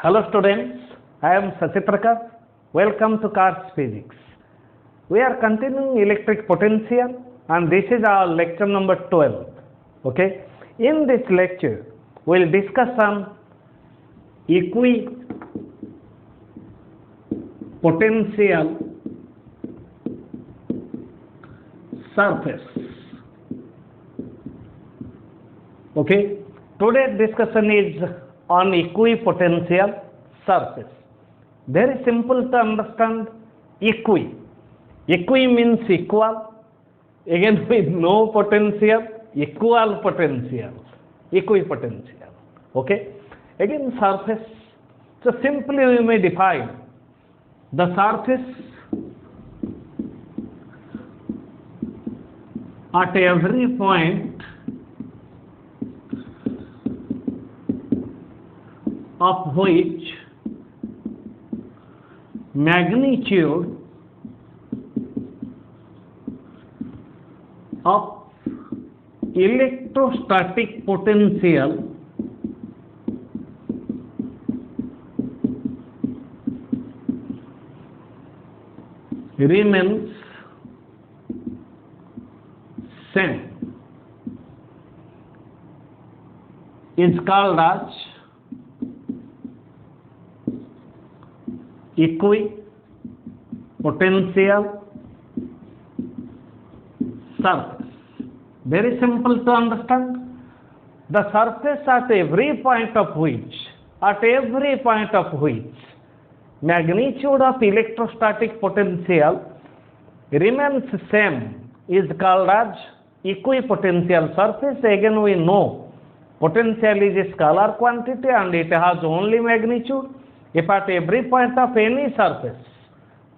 Hello students, I am Sachi Prakash. Welcome to Cars Physics. We are continuing electric potential and this is our lecture number 12. Okay. In this lecture, we will discuss some equipotential surface. Okay. Today's discussion is on equipotential surface. Very simple to understand. Equi means equal. Again with no potential, equal potential. Equipotential. Okay. Again surface. So simply we may define the surface at every point of which magnitude of electrostatic potential remains same is called as equipotential surface. Very simple to understand. The surface at every point of which magnitude of electrostatic potential remains same is called as equipotential surface. Again we know potential is a scalar quantity and it has only magnitude. If at every point of any surface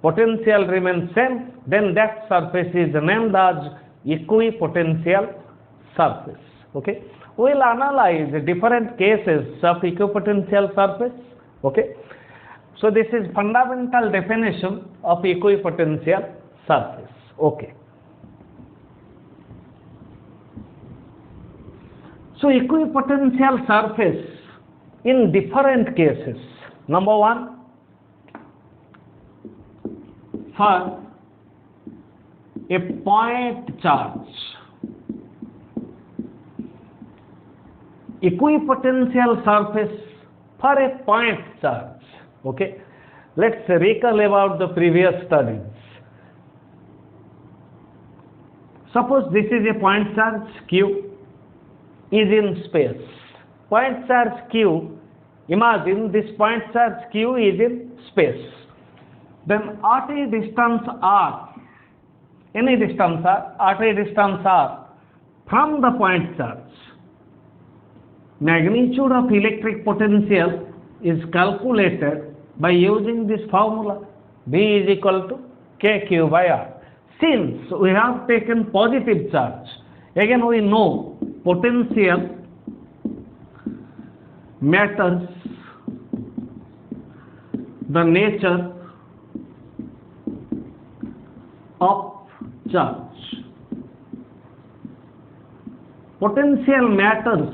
potential remains same, then that surface is named as equipotential surface. Okay. We will analyze different cases of equipotential surface. Okay. So this is fundamental definition of equipotential surface. Okay. So equipotential surface in different cases. Number one, for a point charge. Equipotential surface for a point charge. Okay. Let's recall about the previous studies. Suppose this is a point charge Q is in space. Point charge Q, imagine this point charge Q is in space. Then at a distance r, any distance r, at a distance r from the point charge, magnitude of electric potential is calculated by using this formula. B is equal to KQ by R. Since we have taken positive charge, again we know potential matters the nature of charge. Potential matters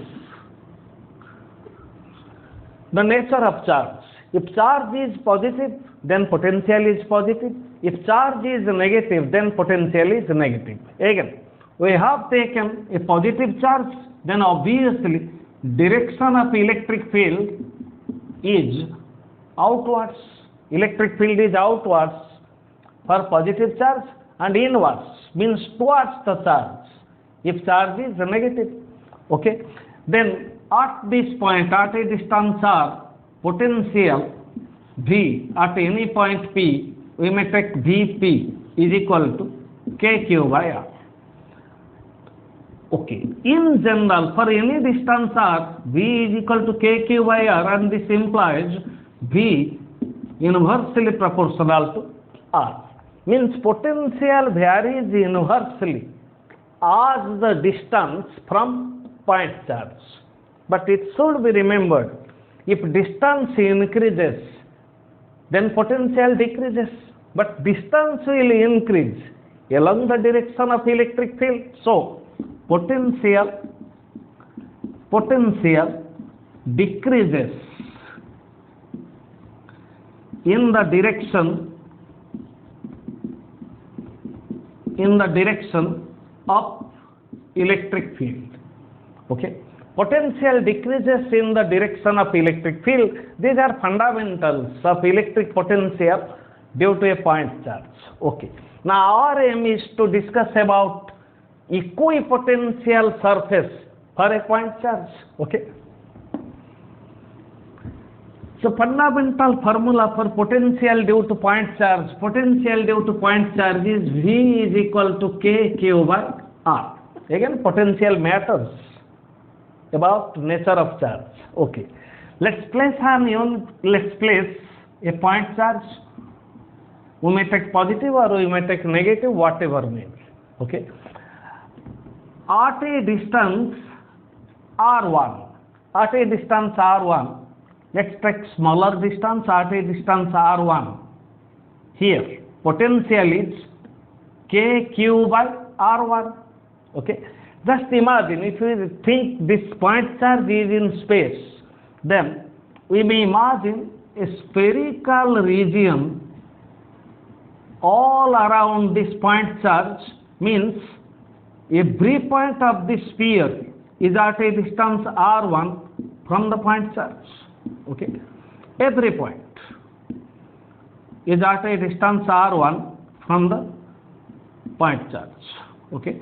the nature of charge. If charge is positive, then potential is positive. If charge is negative, then potential is negative. Again, we have taken a positive charge, then obviously direction of electric field is outwards. Electric field is outwards for positive charge and inwards means towards the charge if charge is negative. Okay. Then at this point, at a distance r, potential V at any point P, we may take Vp is equal to KQ by R. Okay. In general, for any distance r, V is equal to KQ by R and this implies V inversely proportional to R. Means potential varies inversely as the distance from point charge. But it should be remembered, if distance increases, then potential decreases. But distance will increase along the direction of electric field. So, potential decreases in the direction of electric field. Okay, potential decreases in the direction of electric field. These are fundamentals of electric potential due to a point charge. Okay, now our aim is to discuss about equipotential surface for a point charge. Okay, so fundamental formula for potential due to point charge. Potential due to point charge is V is equal to KQ by R. Again, potential matters about nature of charge. Okay, let's place a point charge. We may take positive or we may take negative, whatever may be. Okay, at a distance R1, let's take smaller distance, at a distance R1. Here, potential is KQ by R1. Okay, just imagine if we think this point charge is in space, then we may imagine a spherical region all around this point charge, means every point of this sphere is at a distance R1 from the point charge. Okay, every point is at a distance R1 from the point charge. Okay,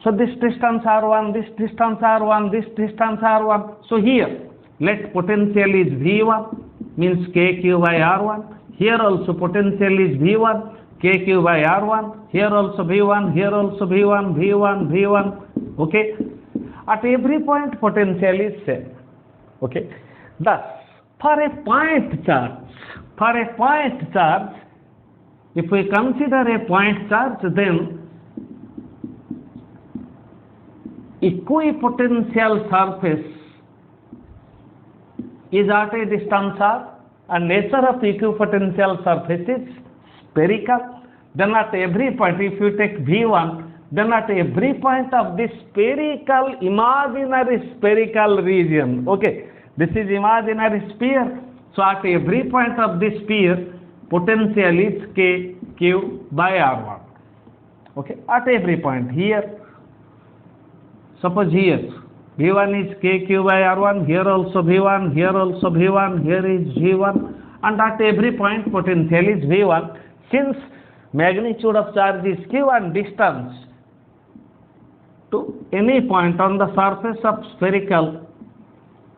so this distance R1, this distance R1, this distance R1. So here, let potential is V1, means KQ by R1. Here also potential is V1, KQ by R1. Here also V1, here also V1, V1, V1. Okay, at every point potential is same. Okay, thus for a point charge, if we consider a point charge, then equipotential surface is at a distance R, and nature of equipotential surface is spherical. Then at every point, if you take V1, then at every point of this spherical, imaginary spherical region, okay, this is imaginary sphere, so at every point of this sphere, potential is KQ by R1. Okay, at every point. Here, suppose here, V1 is KQ by R1, here also V1, here also V1, here is V1, and at every point potential is V1. Since magnitude of charge is Q and distance to any point on the surface of spherical,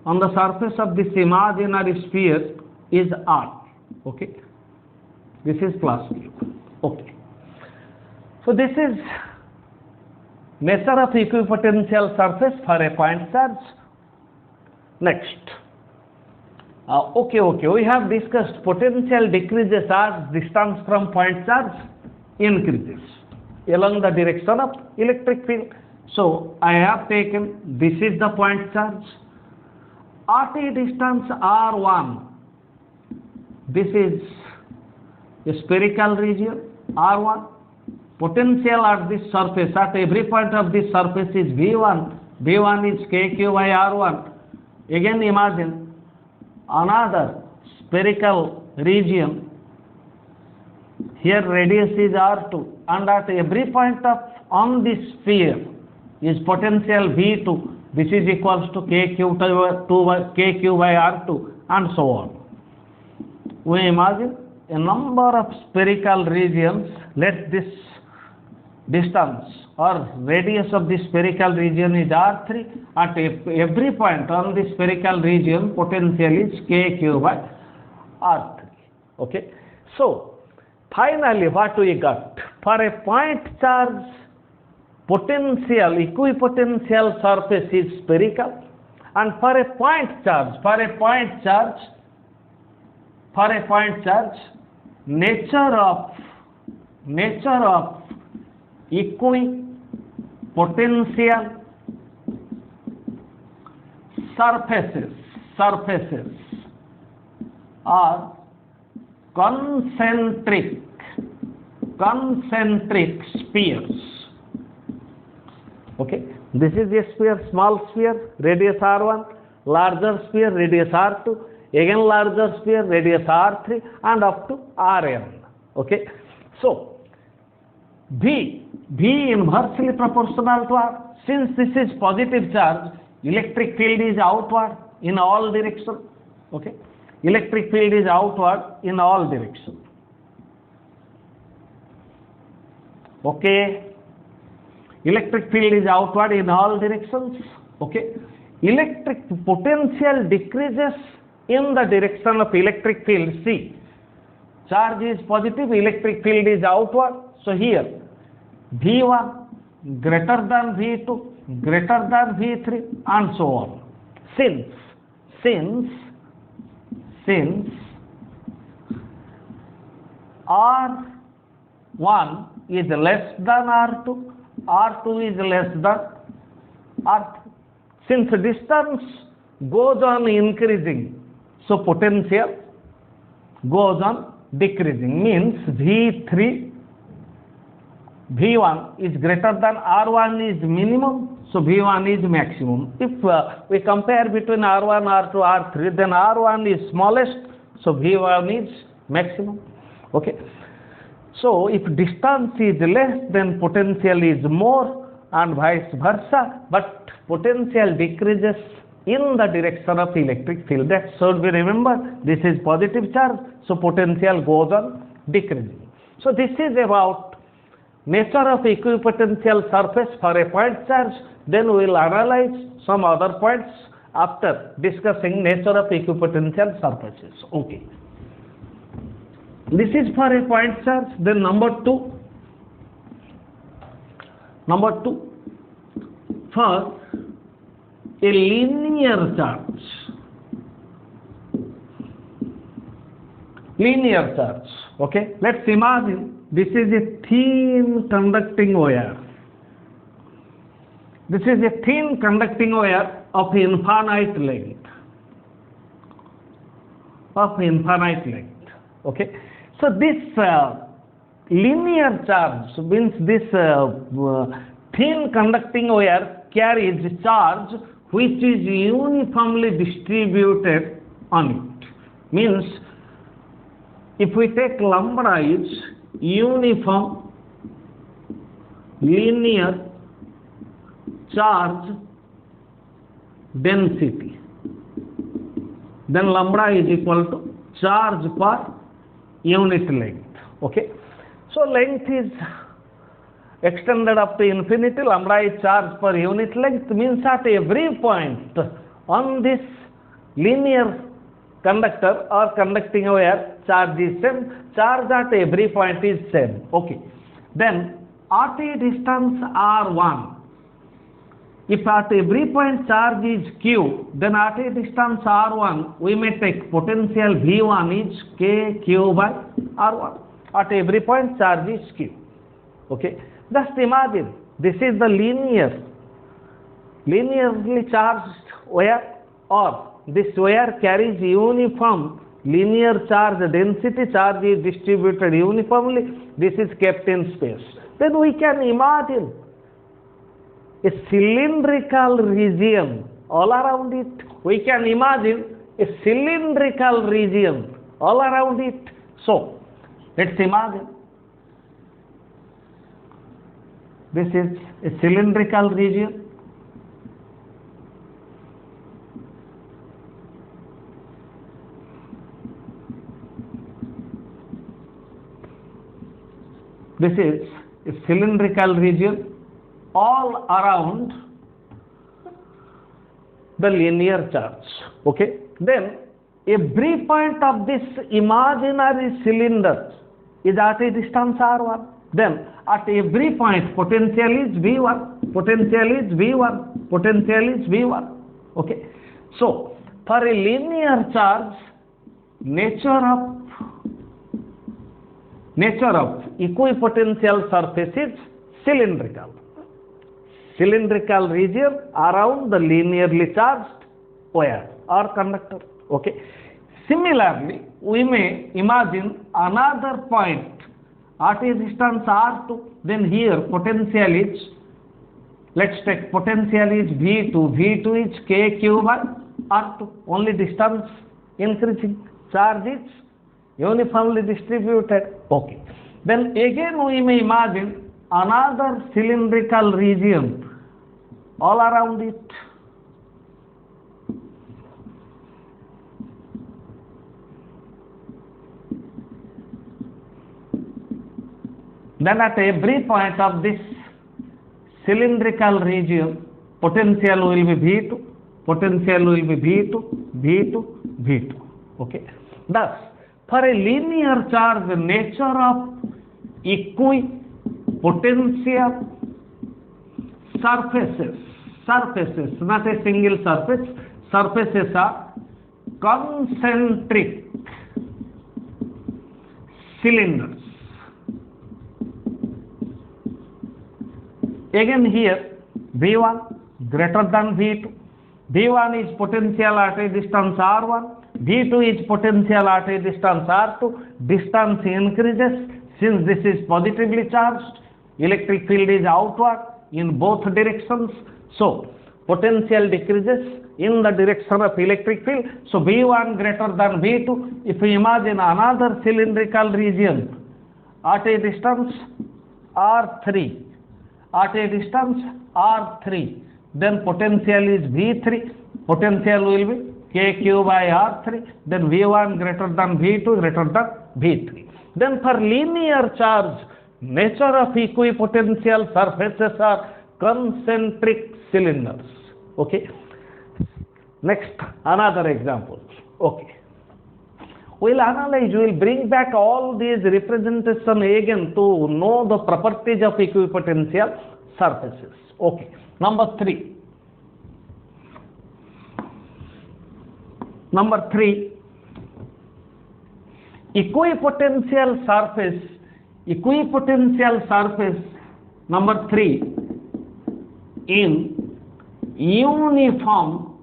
on the surface of this imaginary sphere is R. Okay, this is plus Q. Okay, so this is nature of equipotential surface for a point charge. Next, we have discussed potential decreases as distance from point charge increases along the direction of electric field. So I have taken, this is the point charge at a distance R1. This is a spherical region R1. Potential at this surface, at every point of this surface is V1. V1 is KQ by R1. Again imagine another spherical region. Here radius is R2, and at every point of on this sphere is potential V2. This is equals to KQ by R2, and so on. We imagine a number of spherical regions. Let this distance or radius of the spherical region is R3. At every point on the spherical region, potential is KQ by R3. Okay, so finally what we got? For a point charge, potential, equipotential surface is spherical, and for a point charge, nature of equipotential surfaces are concentric spheres. Okay, this is a sphere, small sphere, radius R1, larger sphere, radius R2. again larger sphere, radius r3, and up to Rn. Okay, so V inversely proportional to R. Since this is positive charge, electric field is outward in all directions. Okay, electric field is outward in all directions. Okay, electric field is outward in all directions. Okay, electric potential decreases in the direction of electric field. See, charge is positive, electric field is outward. So here V1 greater than V2 greater than V3 and so on. Since R1 is less than R2, R2 is less than R3. Since distance goes on increasing, so potential goes on decreasing, means V1 is greater than R1 is minimum, so V1 is maximum. If we compare between R1, R2, R3, then R1 is smallest, so V1 is maximum. Okay. So if distance is less, then potential is more, and vice versa, but potential decreases in the direction of electric field. That should be remembered. This is positive charge, so potential goes on decreasing. So this is about nature of equipotential surface for a point charge. Then we will analyze some other points after discussing nature of equipotential surfaces. Okay. This is for a point charge. Then number two, for a linear charge. Linear charge. Okay. Let's imagine this is a thin conducting wire. This is a thin conducting wire of infinite length. Okay. So this linear charge means this thin conducting wire carries charge which is uniformly distributed on it. Means if we take lambda is uniform linear charge density, then lambda is equal to charge per unit length. Okay, so length is extended up to infinity, lambda is charge per unit length, means at every point on this linear conductor or conducting wire, charge is same, charge at every point is same. Okay, then at a distance r1, if at every point charge is q, then at a distance r1 we may take potential v1 is kq by r1. At every point charge is q. Okay, just imagine this is the linearly charged wire, or this wire carries uniform linear charge density, charge is distributed uniformly, this is kept in space. Then we can imagine a cylindrical region all around it. We can imagine a cylindrical region all around it. So, let's imagine this is a cylindrical region. This is a cylindrical region all around the linear charge. Okay, then every point of this imaginary cylinder is at a distance r1. Then at every point potential is v1, potential is v1, potential is v1. Okay, so for a linear charge, nature of equipotential surface is cylindrical. Cylindrical region around the linearly charged wire or conductor. Okay. Similarly, we may imagine another point at a distance r2, then here potential is, let's take potential is v2 is kq by r2, only distance increasing. Charge is uniformly distributed. Okay. Then again we may imagine another cylindrical region all around it. Then at every point of this cylindrical region, potential will be V2, potential will be V2, V2, V2. Okay. Thus, for a linear charge, the nature of equipotential surfaces, not a single surface, surfaces are concentric cylinders. Again here, V1 greater than V2. V1 is potential at a distance R1. V2 is potential at a distance R2. Distance increases since this is positively charged. Electric field is outward in both directions. So, potential decreases in the direction of electric field. So, V1 greater than V2. If we imagine another cylindrical region at a distance R3, at a distance R3, then potential is V3, potential will be KQ by R3, then V1 greater than V2 greater than V3. Then for linear charge, nature of equipotential surfaces are concentric cylinders. Okay. Next, another example. Okay. We'll analyze, we'll bring back all these representations again to know the properties of equipotential surfaces. Okay. Number 3. Number 3, equipotential surface, number 3, in uniform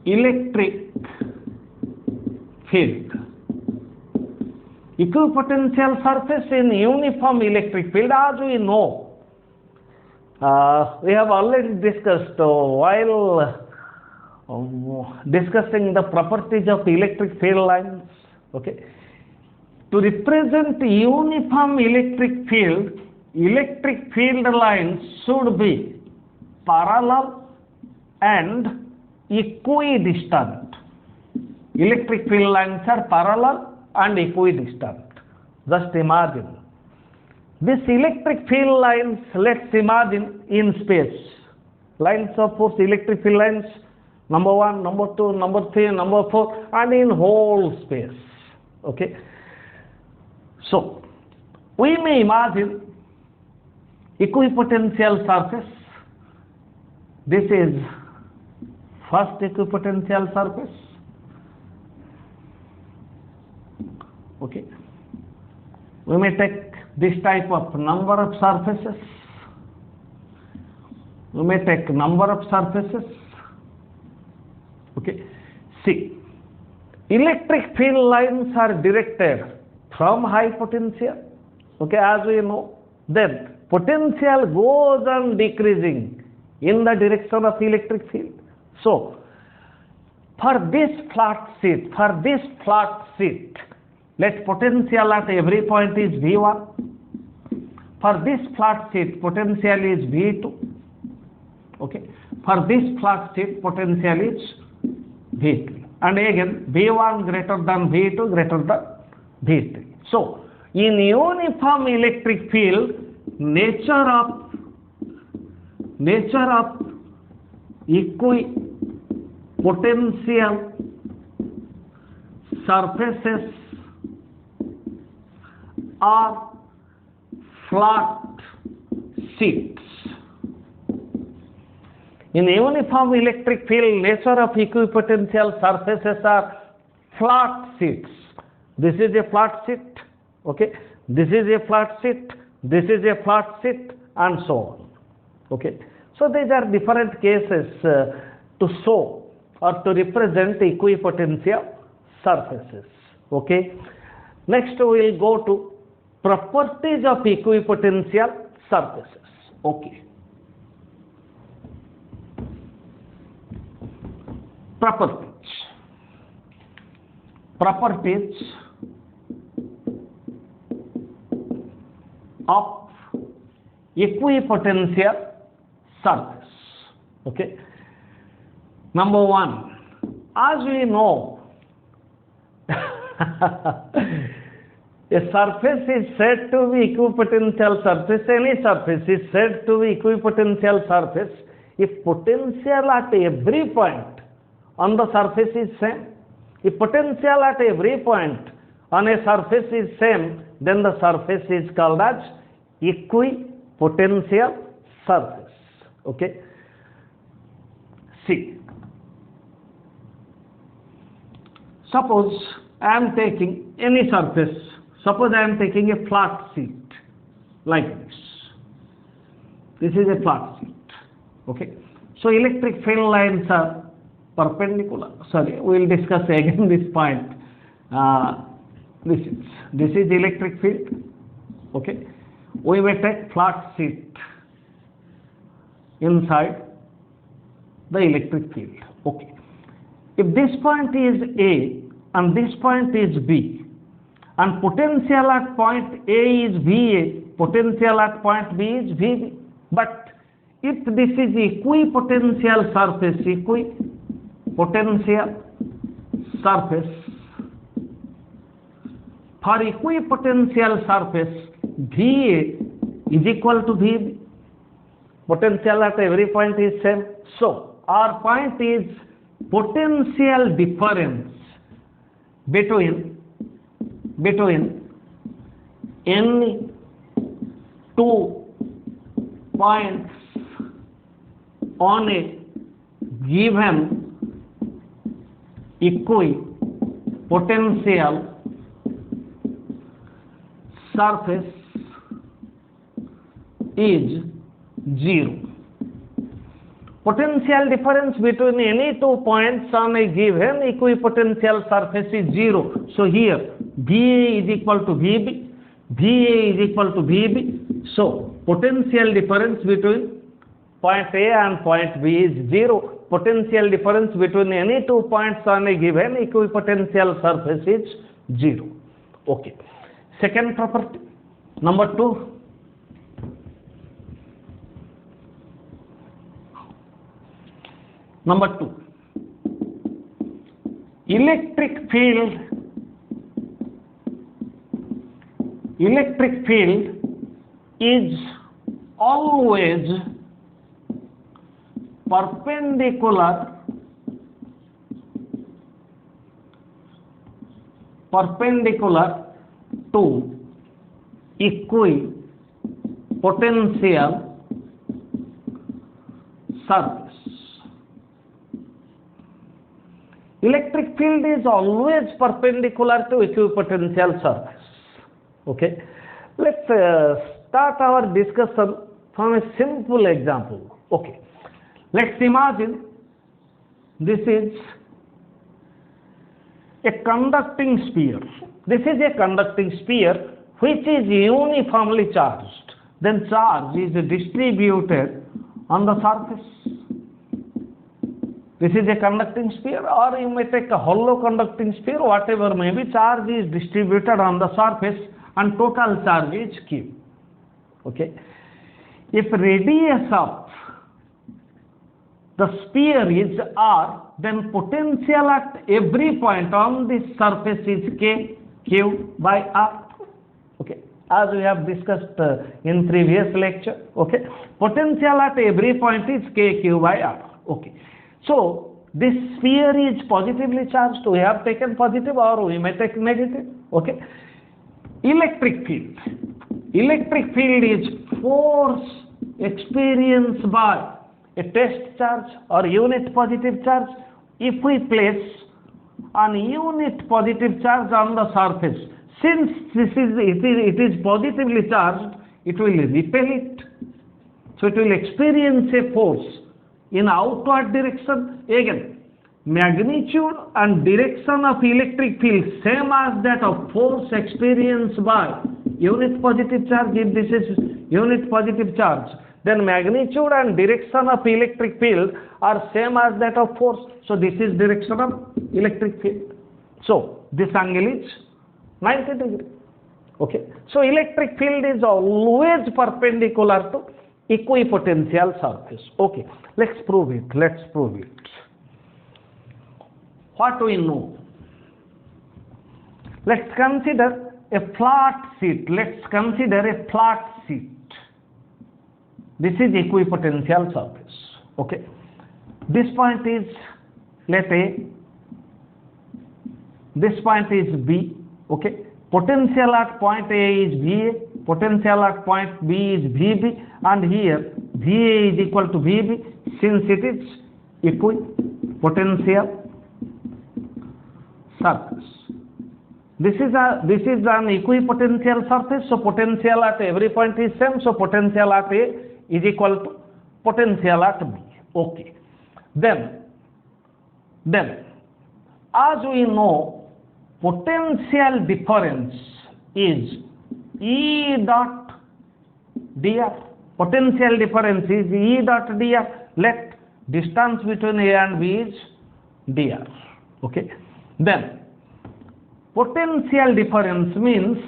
electric field. Equipotential surface in uniform electric field, as we know, we have already discussed while discussing the properties of electric field lines. Okay. To represent uniform electric field lines should be parallel and equidistant. Electric field lines are parallel and equidistant. Just imagine. These electric field lines, let's imagine in space. Lines of force, electric field lines, number 1, number 2, number 3, number 4, and in whole space. Okay. So, we may imagine equipotential surface. This is first equipotential surface. Okay. We may take this type of number of surfaces. We may take number of surfaces. Okay. See, electric field lines are directed from high potential. Okay, as we know, then potential goes on decreasing in the direction of electric field. So, for this flat sheet, let potential at every point is V1. For this flat sheet, potential is V2. Okay. For this flat sheet, potential is V3. And again, V1 greater than V2 greater than V3. So, in uniform electric field, nature of equipotential surfaces are flat sheets. In uniform electric field, nature of equipotential surfaces are flat sheets. This is a flat sheet, okay? This is a flat sheet, this is a flat sheet, and so on, okay? So these are different cases to show or to represent equipotential surfaces, okay? Next we will go to properties of equipotential surfaces, okay? Properties. properties of equipotential surface. Okay. Number one, as we know, a surface is said to be equipotential surface. Any surface is said to be equipotential surface if potential at every point on the surface is same. If potential at every point on a surface is same, then the surface is called as equipotential surface. Okay. See, suppose I am taking any surface. Suppose I am taking a flat sheet like this. This is a flat sheet. Okay. So electric field lines are perpendicular. Sorry, we will discuss again this point. This is electric field. Okay. We may take flat sheet inside the electric field. Okay. If this point is A and this point is B, and potential at point A is VA, potential at point B is VB. But if this is equipotential surface, for equipotential surface, VA is equal to VB. Potential at every point is same. So our point is potential difference between any two points on a given equipotential surface is 0. Potential difference between any two points on a given equipotential surface is 0. So here VA is equal to VB, VA is equal to VB. So potential difference between point A and point B is 0. Potential difference between any two points on a given equipotential surface is 0. Okay. Second property, number 2. Number 2, electric field is always perpendicular to equipotential surface. Electric field is always perpendicular to equipotential surface. Okay. Let's start our discussion from a simple example. Okay. Let's imagine this is a conducting sphere. This is a conducting sphere which is uniformly charged. Then charge is distributed on the surface. This is a conducting sphere, or you may take a hollow conducting sphere, whatever may be, charge is distributed on the surface and total charge is Q. Okay. If radius of the sphere is R, then potential at every point on this surface is K, Q by R. Okay. As we have discussed in previous lecture. Okay. Potential at every point is K, Q by R. Okay. So this sphere is positively charged. We have taken positive, or we may take negative. Okay. Electric field is force experienced by a test charge or unit positive charge. If we place an unit positive charge on the surface, since it is positively charged, it will repel it. So it will experience a force in outward direction. Again, magnitude and direction of electric field same as that of force experienced by unit positive charge. If this is unit positive charge, then magnitude and direction of electric field are same as that of force. So this is direction of electric field. So this angle is 90 degree. Okay. So electric field is always perpendicular to equipotential surface. Okay. Let's prove it. Let's prove it. What we know? Let's consider a flat sheet. Let's consider a flat sheet. This is equipotential surface. Okay. This point is, let A. This point is B. Okay. Potential at point A is VA. Potential at point B is VB. And here VA is equal to VB since it is equipotential surface. This is an equipotential surface, so potential at every point is same, so potential at A is equal to potential at B. Okay. Then as we know, potential difference is E dot dr. Potential difference is E dot dr. Let distance between A and B is dr. Okay. Then potential difference means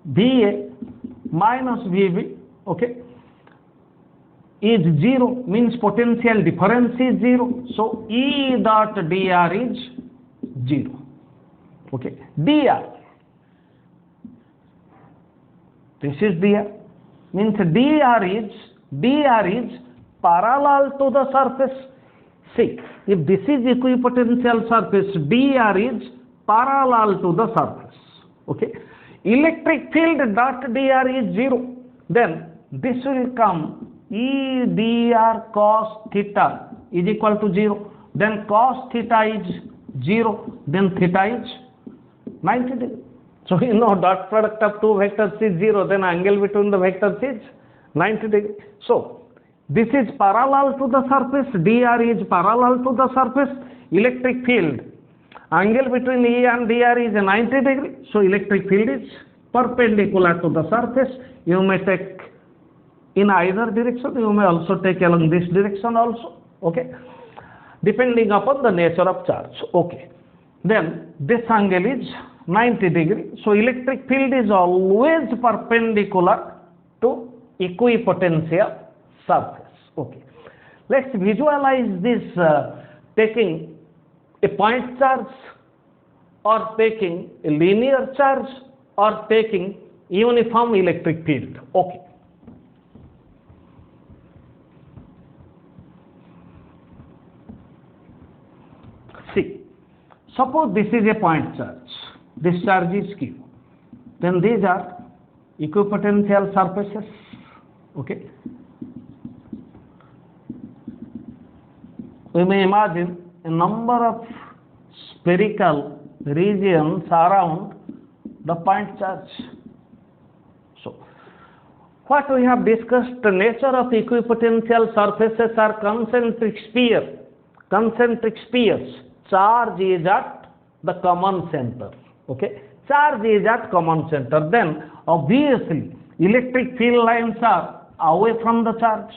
VA minus VB, okay, is 0, means potential difference is 0. So E dot dr is 0. Okay. Dr. This is dr. Means dr is parallel to the surface. See, if this is equipotential surface, dr is parallel to the surface. Okay. Electric field dot dr is 0. Then this will come E dr cos theta is equal to 0. Then cos theta is 0. Then theta is 90 degree. So you know dot product of two vectors is 0. Then angle between the vectors is 90 degree. So this is parallel to the surface. dr is parallel to the surface. Electric field, angle between E and dr is 90 degree. So electric field is perpendicular to the surface. You may take in either direction. You may also take along this direction also. Okay. Depending upon the nature of charge. Okay. Then this angle is 90 degree. So electric field is always perpendicular to equipotential surface. Okay. Let's visualize this taking a point charge, or taking a linear charge, or taking uniform electric field. Okay. See, suppose this is a point charge. This charge is Q. Then these are equipotential surfaces. Okay. We may imagine a number of spherical regions around the point charge. So, what we have discussed, the nature of equipotential surfaces are concentric sphere. Concentric spheres. Charge is at the common center. Okay. Charge is at common center. Then obviously electric field lines are away from the charge.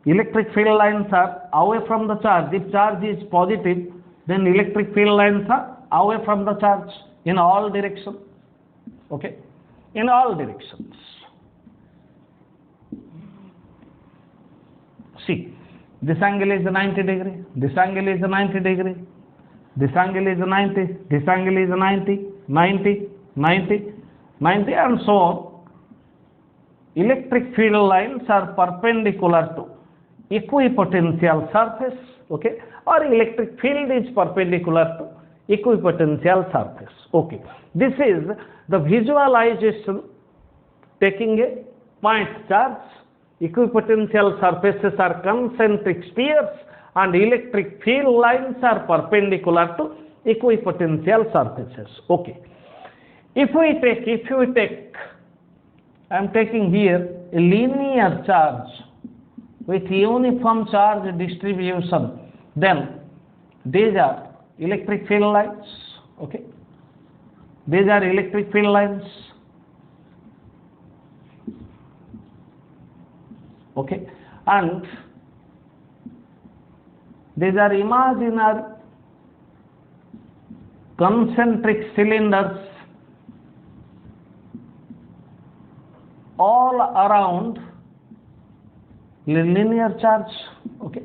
Electric field lines are away from the charge. If charge is positive, then electric field lines are away from the charge in all directions. Okay. In all directions. See, this angle is 90 degree, this angle is 90 degree, this angle is 90, this angle is 90, 90, 90, 90, and so on. Electric field lines are perpendicular to equipotential surface, okay, or electric field is perpendicular to equipotential surface. Okay. This is the visualization taking a point charge. Equipotential surfaces are concentric spheres and electric field lines are perpendicular to equipotential surfaces. Okay. If we take, I am taking here a linear charge with uniform charge distribution, then these are electric field lines. Okay. These are electric field lines. Okay, and these are imaginary concentric cylinders all around linear charge. Okay.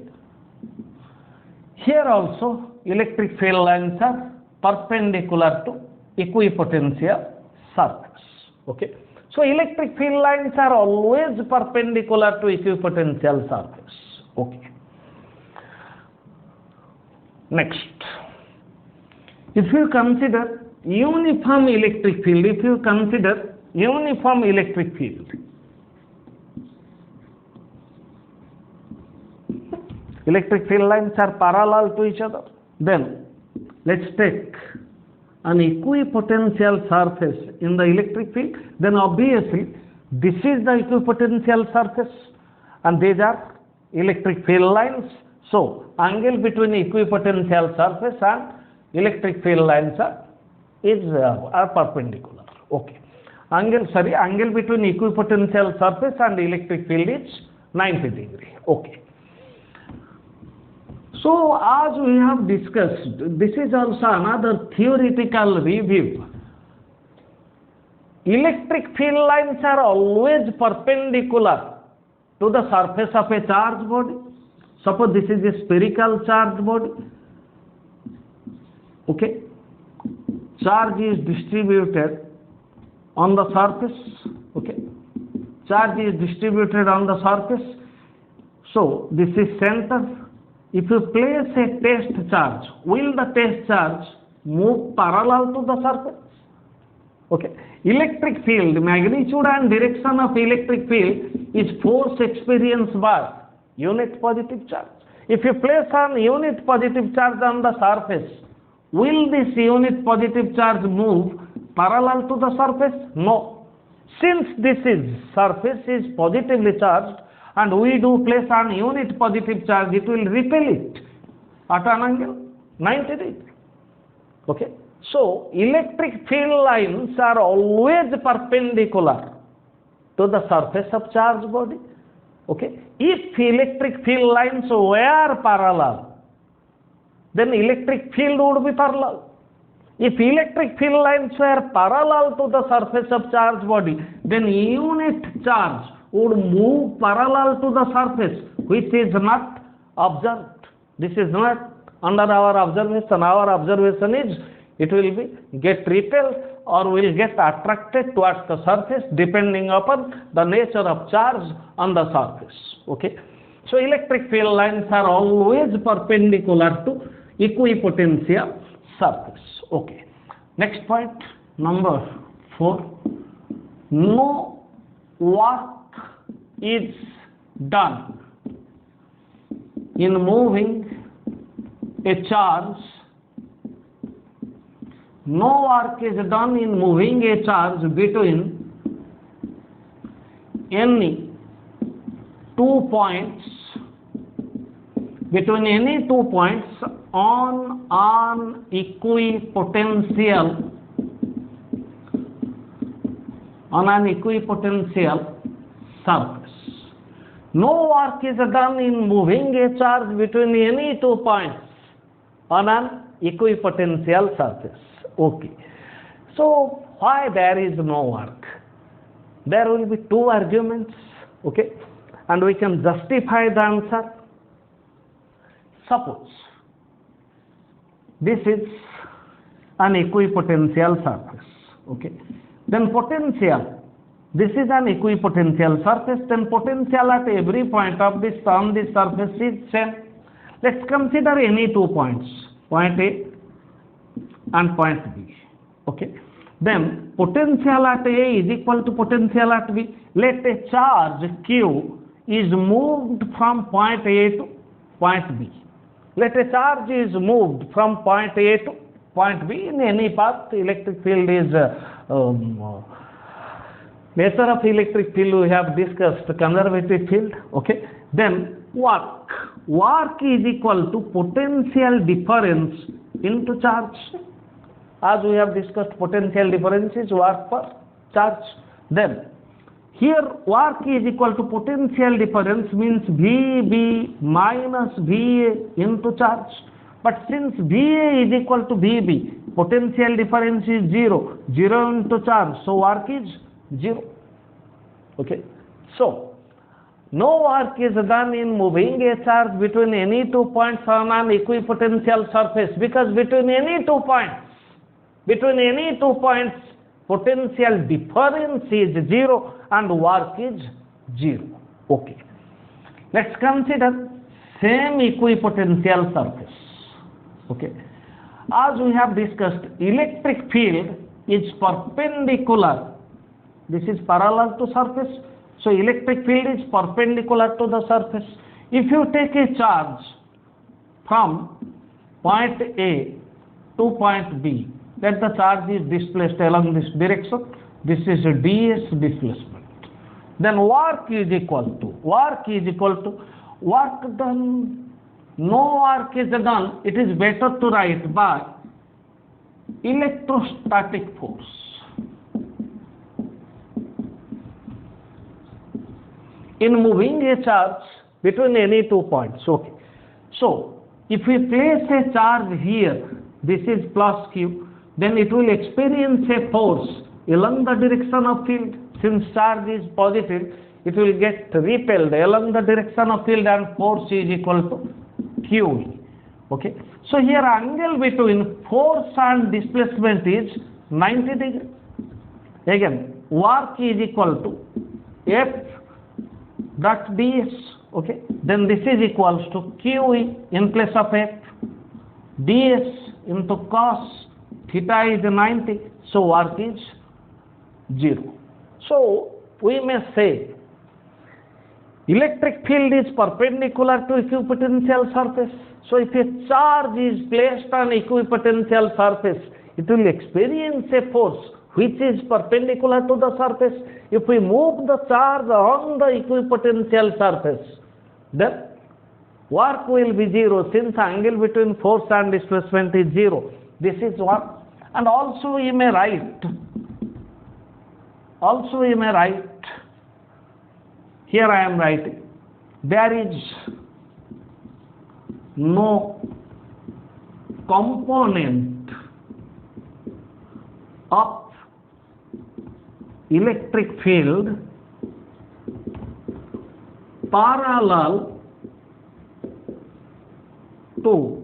Here also electric field lines are perpendicular to equipotential surface. Okay. So electric field lines are always perpendicular to equipotential surface. Okay. Next, if you consider uniform electric field, electric field lines are parallel to each other. Then let's take an equipotential surface in the electric field. Then obviously this is the equipotential surface and these are electric field lines. So angle between equipotential surface and electric field lines are perpendicular. Okay. Angle between equipotential surface and electric field is 90 degree. Okay. So as we have discussed, this is also another theoretical review. Electric field lines are always perpendicular to the surface of a charged body. Suppose this is a spherical charged body. Okay. Charge is distributed on the surface. Okay. Charge is distributed on the surface. So this is center. If you place a test charge, will the test charge move parallel to the surface? Okay. Electric field, magnitude and direction of electric field is force experienced by unit positive charge. If you place an unit positive charge on the surface, will this unit positive charge move parallel to the surface? No. Since this surface is positively charged and we do place an unit positive charge, it will repel it at an angle 90 degree. Okay. So electric field lines are always perpendicular to the surface of charged body. Okay. If electric field lines were parallel, then electric field would be parallel. If electric field lines were parallel to the surface of charged body, then unit charge would move parallel to the surface, which is not observed. This is not under our observation. Our observation is it will get repelled or will get attracted towards the surface depending upon the nature of charge on the surface. Okay. So electric field lines are always perpendicular to equipotential surface. Okay. Next point, number 4. No work is done in moving a charge. No work is done in moving a charge between any 2 points, on an equipotential surface. No work is done in moving a charge between any 2 points on an equipotential surface. Okay. So why there is no work? There will be 2 arguments. Okay. And we can justify the answer. Suppose this is an equipotential surface. Okay. Then potential, this is an equipotential surface, then potential at every point of this on this surface is same. Let's consider any 2 points, point A and point B. Okay. Then potential at A is equal to potential at B. Let a charge Q is moved from point A to point B. Let a charge is moved from point A to point B in any path. Electric field is nature of electric field we have discussed, conservative field. Okay. Then work is equal to potential difference into charge. As we have discussed, potential difference is work per charge. Then here work is equal to potential difference means VB minus VA into charge. But since VA is equal to VB, potential difference is 0. 0 into charge, so work is 0. Okay. So, no work is done in moving a charge between any 2 points on an equipotential surface, because between any 2 points, potential difference is 0 and work is 0. Okay. Let's consider same equipotential surface. Okay. As we have discussed, electric field is perpendicular. This is parallel to surface. So electric field is perpendicular to the surface. If you take a charge from point A to point B, then the charge is displaced along this direction. This is a ds displacement. Then work is equal to work done. No work is done. It is better to write by electrostatic force. In moving a charge between any 2 points. Okay. So, if we place a charge here, this is plus q, then it will experience a force along the direction of field. Since charge is positive, it will get repelled along the direction of field and force is equal to q. Okay. So, here angle between force and displacement is 90 degree. Again, work is equal to F dot ds. Okay. Then this is equals to QE in place of F, ds into cos theta is 90. So work is 0. So we may say electric field is perpendicular to equipotential surface. So if a charge is placed on equipotential surface, it will experience a force which is perpendicular to the surface. If we move the charge on the equipotential surface, then work will be 0, since angle between force and displacement is 0. This is work. And also you may write, here I am writing, there is no component of electric field parallel to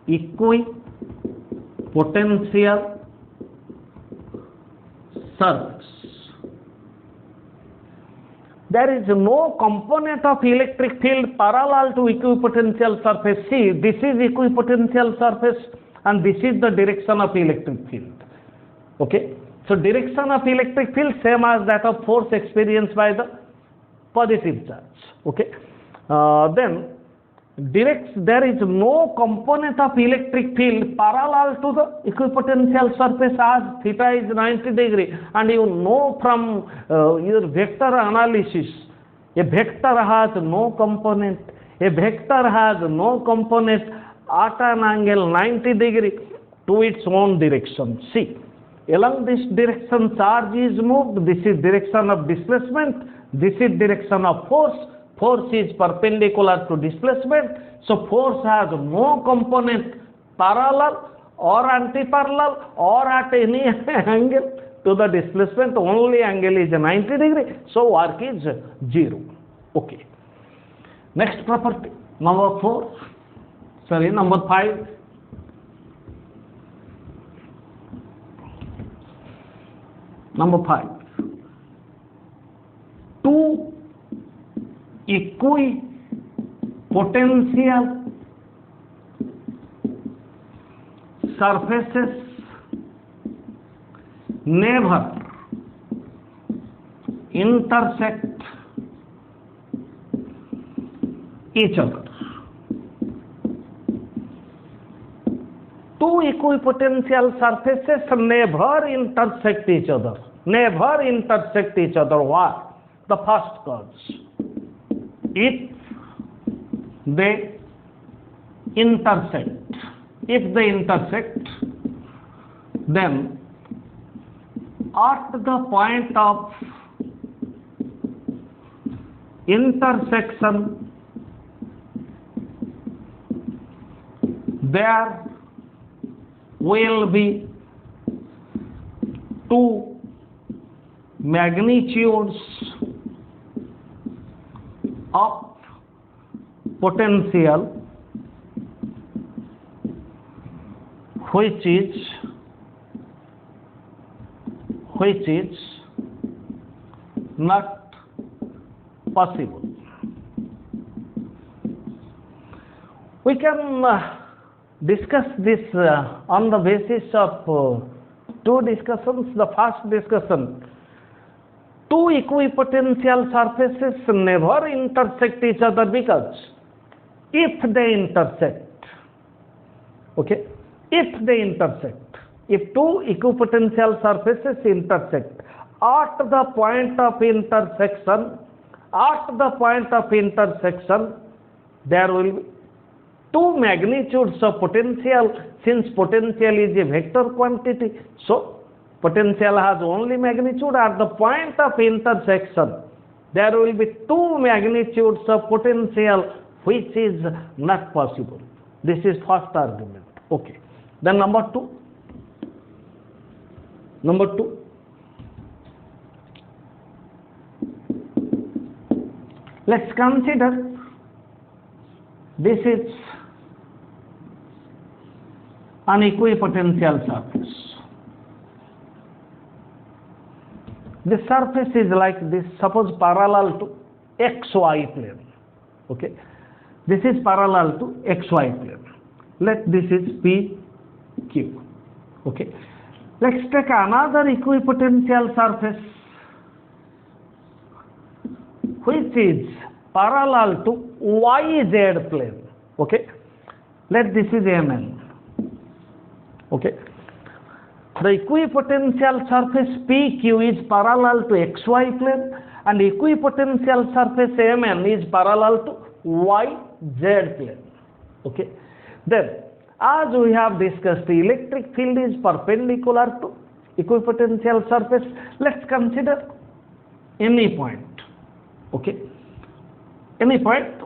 equipotential surface. There is no component of electric field parallel to equipotential surface. See, this is equipotential surface and this is the direction of electric field. Okay. So direction of electric field same as that of force experienced by the positive charge. Okay. Then there is no component of electric field parallel to the equipotential surface as theta is 90 degree, and you know from your vector analysis, a vector has no component. A vector has no component at an angle 90 degree to its own direction. See, along this direction charge is moved. This is direction of displacement. This is direction of force. Force is perpendicular to displacement. So force has no component parallel or anti-parallel or at any angle to the displacement. Only angle is 90 degree. So work is 0. Okay. Next property, number 5. Number 5. Two equipotential surfaces never intersect each other. Two equipotential surfaces never intersect each other. Never intersect each other. Why? The first cause. If they intersect, then at the point of intersection, there will be two magnitudes of potential which is not possible. We can discuss this on the basis of two discussions. The first discussion: two equipotential surfaces never intersect each other because if they intersect, okay, if two equipotential surfaces intersect, at the point of intersection, there will be two magnitudes of potential. Since potential is a vector quantity, so potential has only magnitude. At the point of intersection, there will be two magnitudes of potential which is not possible. This is first argument. Okay. Then number two. Let's consider this is an equipotential surface. This surface is like this, suppose parallel to xy plane. Okay, this is parallel to xy plane. Let this is PQ. Okay, let's take another equipotential surface which is parallel to YZ plane. Okay, let this is MN. Okay, the equipotential surface PQ is parallel to XY plane and equipotential surface MN is parallel to YZ plane. Okay, then as we have discussed, the electric field is perpendicular to equipotential surface. Let's consider any point. Okay, any point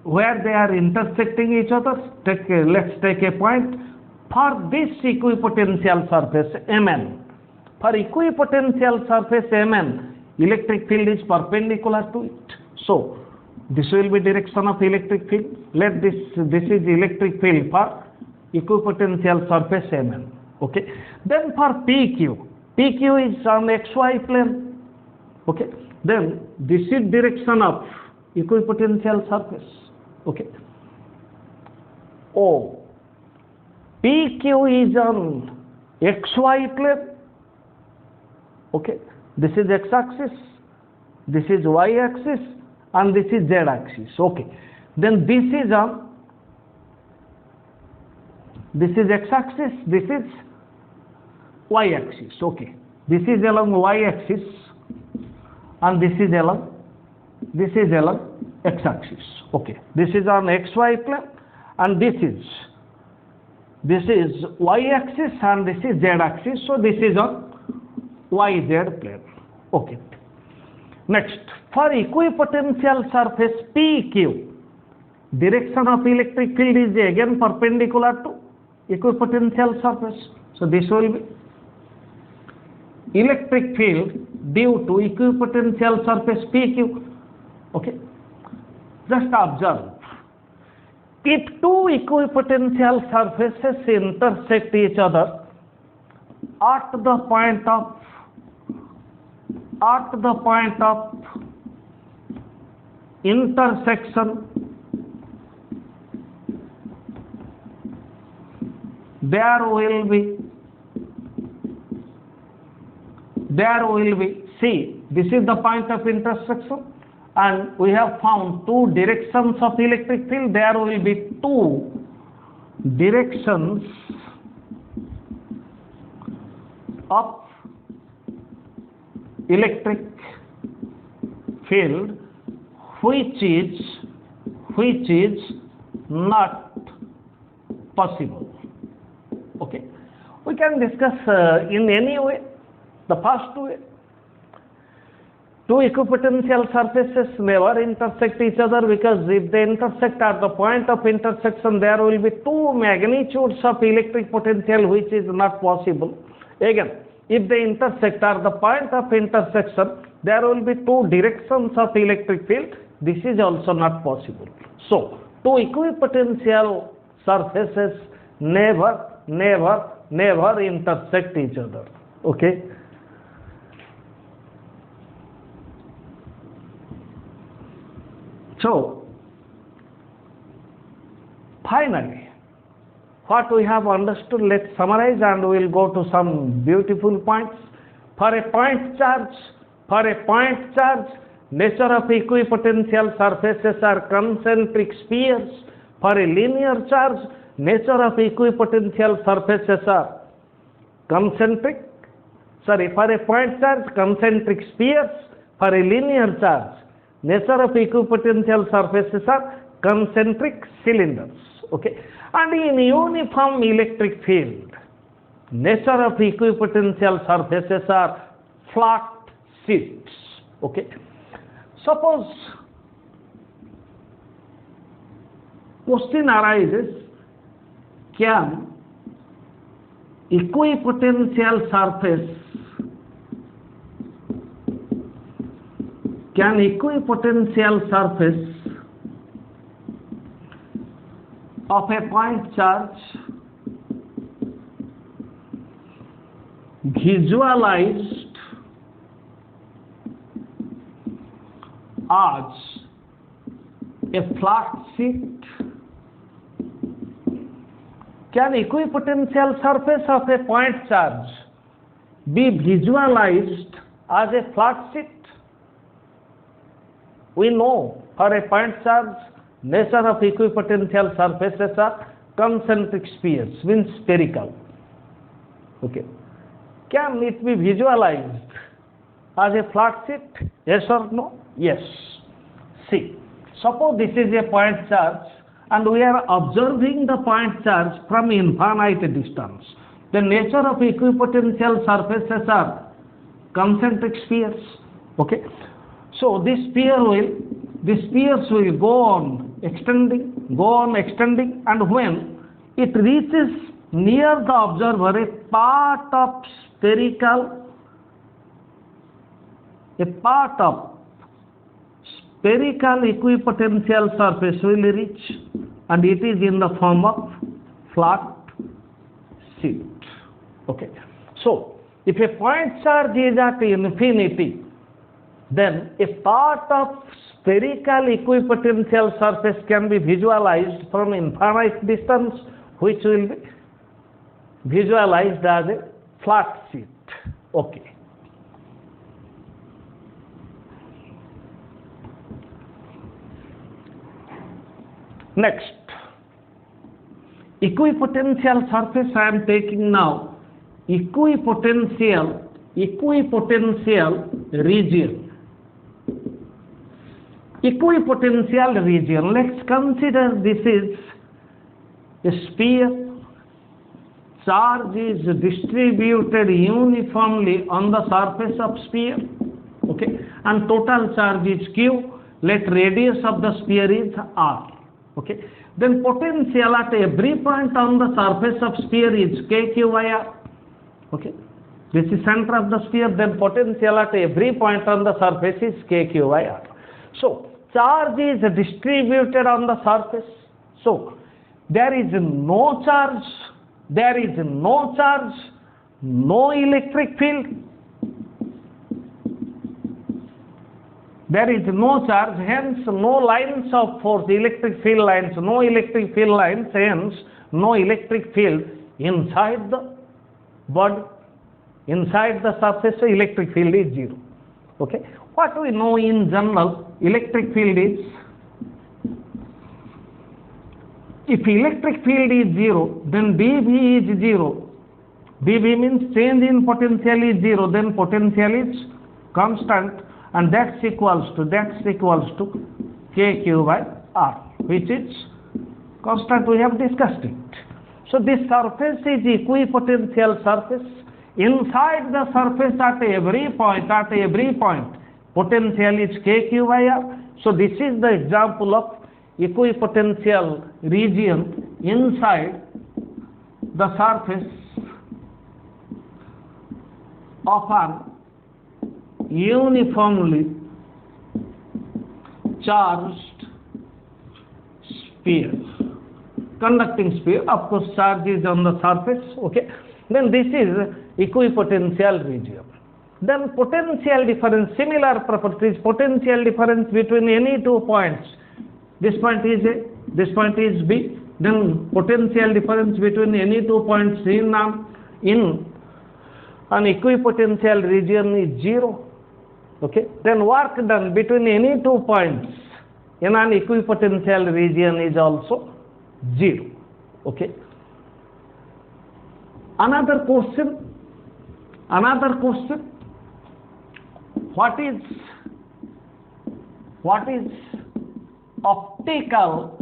where they are intersecting each other. Let's take a point for this equipotential surface Mn. For equipotential surface Mn, electric field is perpendicular to it. So this will be direction of electric field. Let this is electric field for equipotential surface Mn. Okay, then for PQ is on XY plane. Okay, then this is direction of equipotential surface. Okay, PQ is on XY plane. Okay, this is x-axis, this is y-axis, and this is z-axis. Okay, then this is x-axis, this is y-axis. Okay, this is along y-axis and this is along x-axis. Okay, this is on xy plane and this is y-axis and this is z-axis. So this is on YZ plane. Okay. Next, for equipotential surface PQ, direction of electric field is again perpendicular to equipotential surface. So this will be electric field due to equipotential surface PQ. Okay. Just observe. If two equipotential surfaces intersect each other at the point of intersection, there will be, see, this is the point of intersection and we have found two directions of electric field. There will be two directions of electric field which is not possible. Okay, we can discuss in any way. The first way, two equipotential surfaces never intersect each other, because if they intersect at the point of intersection, there will be two magnitudes of electric potential, which is not possible. Again, if they intersect at the point of intersection, there will be two directions of electric field. This is also not possible. So, two equipotential surfaces never intersect each other. Okay. So, finally, what we have understood, let's summarize and we will go to some beautiful points. For a point charge, nature of equipotential surfaces are concentric spheres. For a linear charge, nature of equipotential surfaces are for a point charge, concentric spheres. For a linear charge, nature of equipotential surfaces are concentric cylinders. Okay. And in uniform electric field, nature of equipotential surfaces are flat sheets. Okay. Suppose question arises, can equipotential surface of a point charge visualized as a flat sheet? Can equipotential surface of a point charge be visualized as a flat sheet? We know for a point charge, nature of equipotential surfaces are concentric spheres, means spherical. Okay. Can it be visualized as a flat sheet? Yes or no? Yes. See, suppose this is a point charge and we are observing the point charge from infinite distance. The nature of equipotential surfaces are concentric spheres. Okay. So this spheres will go on extending, and when it reaches near the observer, a part of spherical equipotential surface will reach, and it is in the form of flat sheet. Okay. So if a point charge is at infinity, then a part of spherical equipotential surface can be visualized from infinite distance, which will be visualized as a flat sheet. Okay. Next, equipotential surface I am taking now, equipotential region. Equipotential region, let's consider this is a sphere. Charge is distributed uniformly on the surface of sphere. Okay, and total charge is Q. Let radius of the sphere is R. Okay, then potential at every point on the surface of sphere is KQIR. Okay, this is center of the sphere, then potential at every point on the surface is KQIR. So charge is distributed on the surface. So there is no charge, no electric field. There is no charge, hence no lines of force, electric field lines, no electric field lines, hence no electric field inside the body, inside the surface, so electric field is zero. Okay. What we know in general, electric field is, if electric field is zero, then dV is zero. dV means change in potential is zero, then potential is constant, and that's equals to KQ by R, which is constant. We have discussed it. So this surface is equipotential surface. Inside the surface at every point, potential is kq by r. So this is the example of equipotential region inside the surface of an uniformly charged sphere, conducting sphere. Of course, charge is on the surface. Okay, then this is equipotential region. Then potential difference, similar properties, potential difference between any 2 points. This point is A, this point is B. Then potential difference between any 2 points in an equipotential region is 0. Okay. Then work done between any 2 points in an equipotential region is also 0. Okay. Another question. What is optical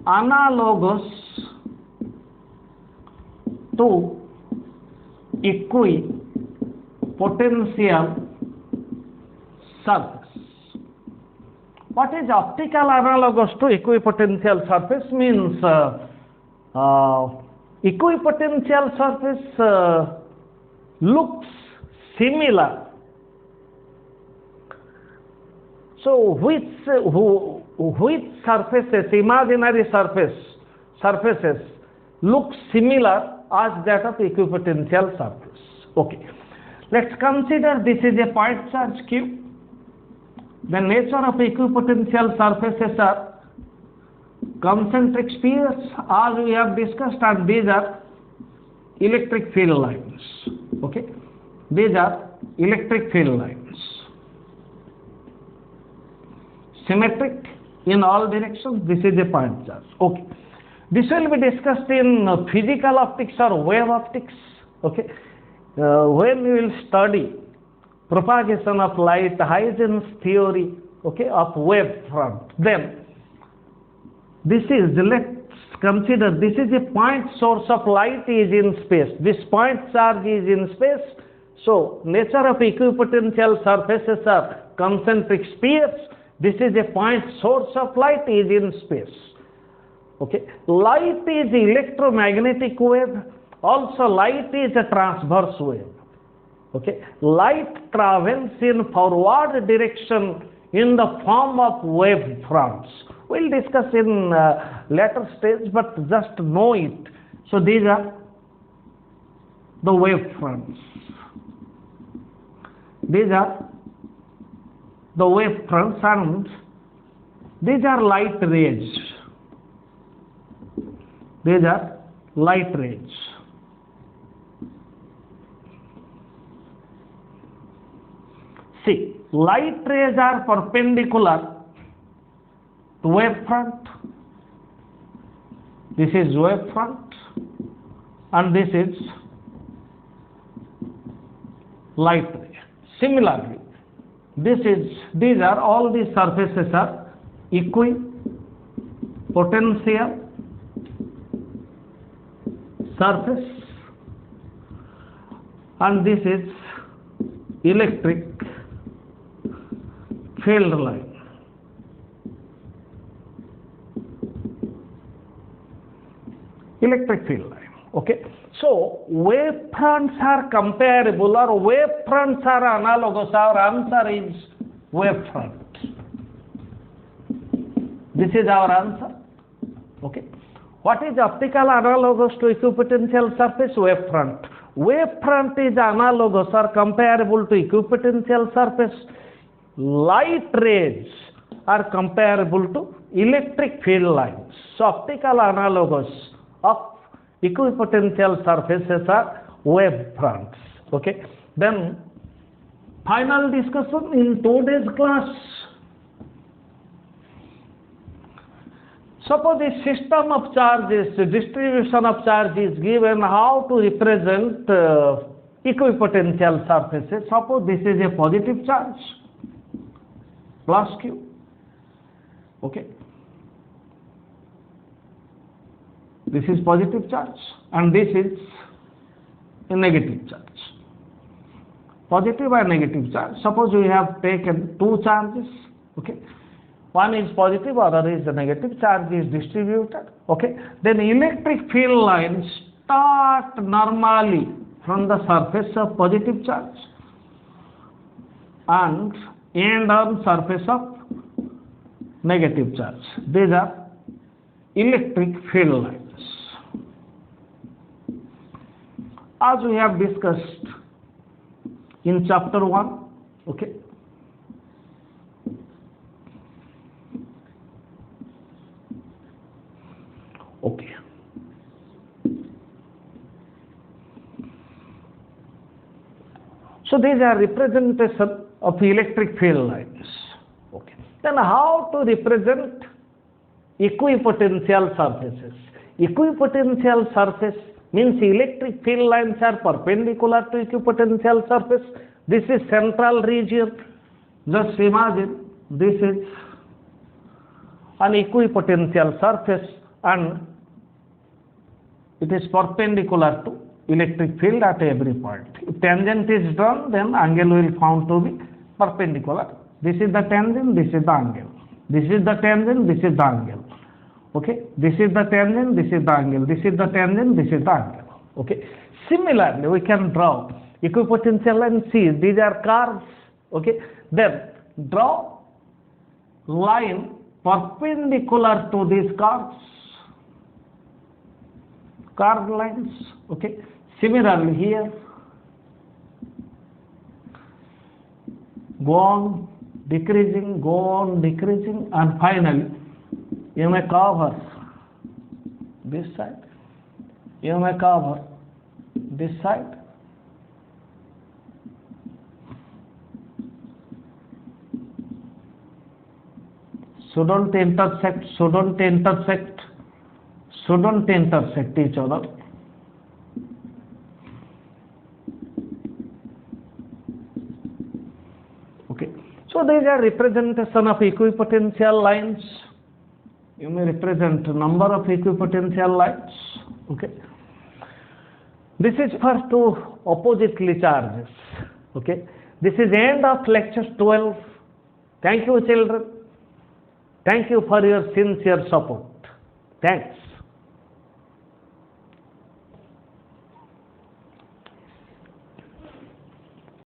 analogous to equipotential surface? What is optical analogous to equipotential surface? Means equipotential surface looks similar. So which surfaces, imaginary surfaces look similar as that of equipotential surface? Okay. Let's consider this is a point charge Q. The nature of equipotential surfaces are concentric spheres, as we have discussed, and these are electric field lines. Okay, these are electric field lines, symmetric in all directions. This is a point charge. Okay, this will be discussed in physical optics or wave optics. Okay, when we will study propagation of light, Huygens theory, okay, of wave front, then this is, let's consider this is a point source of light is in space. This point charge is in space. So nature of equipotential surfaces are concentric spheres. This is a point source of light is in space. Okay, light is electromagnetic wave. Also light is a transverse wave. Okay, light travels in forward direction in the form of wave fronts. We'll discuss in later stage, but just know it. So these are the wave fronts. These are the wave fronts, and these are light rays. These are light rays. See, light rays are perpendicular to wave front. This is wave front, and this is light ray. Similarly, these are all these surfaces are equipotential surface, and this is electric field line. Electric field line. Okay. So wave fronts are comparable, or wave fronts are analogous. Our answer is wave front. This is our answer. Okay. What is optical analogous to equipotential surface? Wave front. Wave front is analogous or comparable to equipotential surface. Light rays are comparable to electric field lines. So optical analogous of equipotential surfaces are wave fronts. Okay. Then final discussion in today's class. Suppose a system of charges, distribution of charge is given, how to represent equipotential surfaces. Suppose this is a positive charge, plus Q. Okay. This is positive charge, and this is a negative charge. positive and negative charge. Suppose we have taken two charges, okay. One is positive, other is the negative. Charge is distributed, okay. Then electric field lines start normally from the surface of positive charge and end on surface of negative charge. These are electric field lines. As we have discussed in chapter 1, okay. Okay. So these are representation of electric field lines. Okay. Then how to represent equipotential surfaces? Equipotential surface means electric field lines are perpendicular to equipotential surface. This is central region. Just imagine this is an equipotential surface and it is perpendicular to electric field at every point. If tangent is drawn, then angle will found to be perpendicular. This is the tangent, this is the angle. This is the tangent, this is the angle. Okay, this is the tangent, this is the angle. This is the tangent, this is the angle. Okay. Similarly, we can draw equipotential and see these are curves. Okay. Then draw line perpendicular to these curves. Curved lines, okay. Similarly here, go on decreasing, and finally you may cover this side, you may cover this side. Shouldn't intersect each other. Okay. So these are representation of equipotential lines. You may represent number of equipotential lines. Okay. This is for two oppositely charges. Okay. This is end of lecture 12. Thank you, children. Thank you for your sincere support. Thanks.